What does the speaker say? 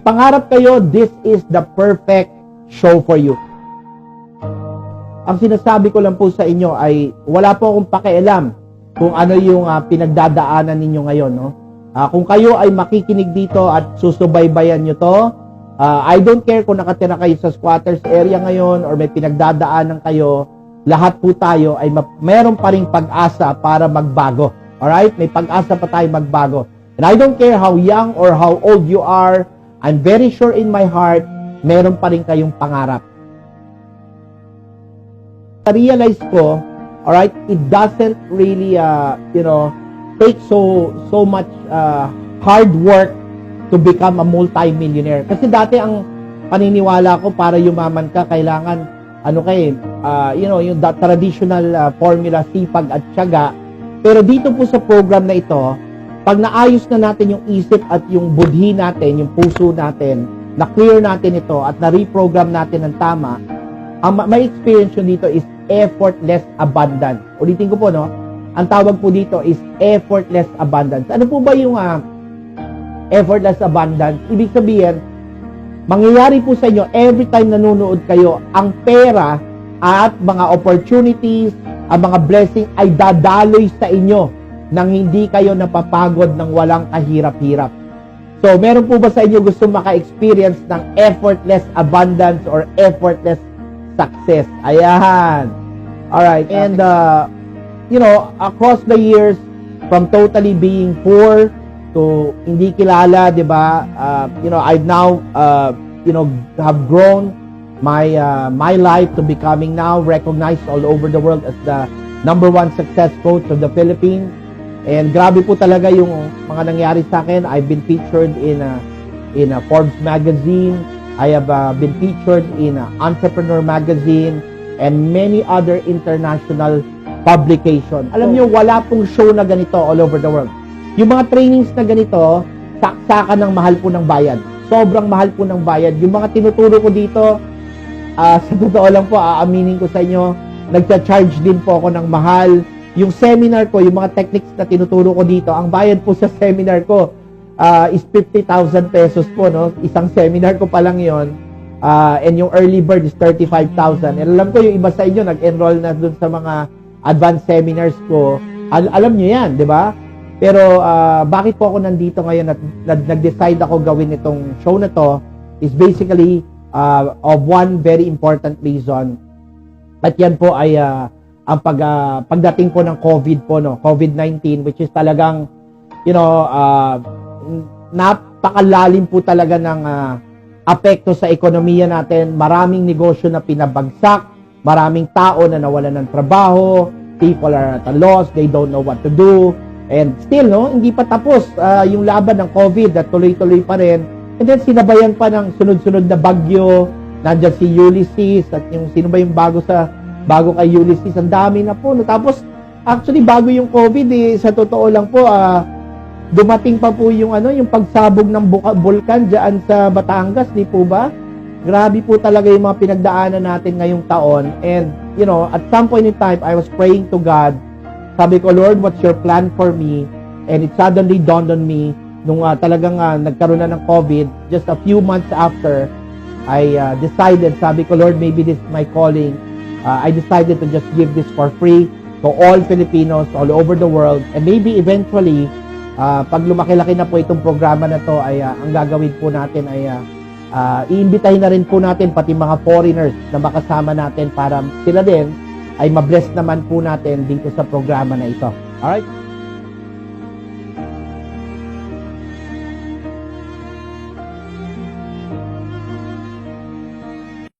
pangarap kayo, this is the perfect show for you. Ang sinasabi ko lang po sa inyo ay wala po akong pakialam kung ano yung pinagdadaanan ninyo ngayon. No? Kung kayo ay makikinig dito at susubaybayan nyo to, I don't care kung nakatira kayo sa squatters area ngayon or may pinagdadaanan kayo, lahat po tayo ay meron pa ring pag-asa para magbago. Alright? May pag-asa pa tayo magbago. And I don't care how young or how old you are, I'm very sure in my heart, meron pa rin kayong pangarap. Realize ko, alright, it doesn't really, take so much hard work to become a multi-millionaire. Kasi dati ang paniniwala ko para yumaman ka, kailangan, yung traditional formula, sipag at tiyaga. Pero dito po sa program na ito, pag naayos na natin yung isip at yung budhi natin, yung puso natin, na-clear natin ito at na-reprogram natin ng tama, ang may experience yun dito is effortless abundance. Ulitin ko po, no? Ang tawag po dito is effortless abundance. Ano po ba yung effortless abundance? Ibig sabihin, mangyayari po sa inyo every time nanonood kayo, ang pera at mga opportunities, ang mga blessing ay dadaloy sa inyo nang hindi kayo napapagod ng walang kahirap-hirap. So, meron po ba sa inyo gusto maka-experience ng effortless abundance or effortless success? Ayan. Alright. And, across the years, from totally being poor to hindi kilala, di ba? I've now, have grown my life to becoming now recognized all over the world as the #1 success coach of the Philippines. And grabe po talaga yung mga nangyari sa akin. I've been featured in a Forbes magazine. I have been featured in Entrepreneur magazine and many other international publications. Alam niyo, wala pong show na ganito all over the world. Yung mga trainings na ganito, saksakan ng mahal po ng bayad. Sobrang mahal po ng bayad. Yung mga tinuturo ko dito, sa totoo lang po, aaminin ko sa inyo, nagcha-charge din po ako ng mahal. Yung seminar ko, yung mga techniques na tinuturo ko dito, ang bayad po sa seminar ko is 50,000 pesos po, no? Isang seminar ko pa lang yon. And yung early bird is 35,000. And alam ko yung iba sa inyo nag-enroll na dun sa mga advanced seminars ko. Alam nyo yan, di ba? Pero bakit po ako nandito ngayon at nag-decide ako gawin itong show na to is basically of one very important reason. At yan po ay ang pagdating po ng COVID po, no? COVID-19, which is talagang, napakalalim po talaga ng apekto sa ekonomiya natin. Maraming negosyo na pinabagsak, maraming tao na nawalan ng trabaho, people are at a loss, they don't know what to do, and still, no, hindi pa tapos yung laban ng COVID at tuloy-tuloy pa rin. And then sinabayan pa ng sunod-sunod na bagyo, nandiyan si Ulysses, at yung sino ba yung bago kay Ulysses, ang dami na po. No? Tapos, actually, bago yung COVID, sa totoo lang po, dumating pa po yung pagsabog ng bulkan dyan sa Batangas, di po ba? Grabe po talaga yung mga pinagdaanan natin ngayong taon. And, at some point in time, I was praying to God. Sabi ko, Lord, what's your plan for me? And it suddenly dawned on me, nung talagang nagkaroon na ng COVID, just a few months after, I decided, sabi ko, Lord, maybe this is my calling. I decided to just give this for free to all Filipinos all over the world. And maybe eventually, pag lumaki-laki na po itong programa na to, ay ang gagawin po natin ay iimbitahin na rin po natin pati mga foreigners na makasama natin para sila din ay mabless naman po natin dito sa programa na ito. Alright?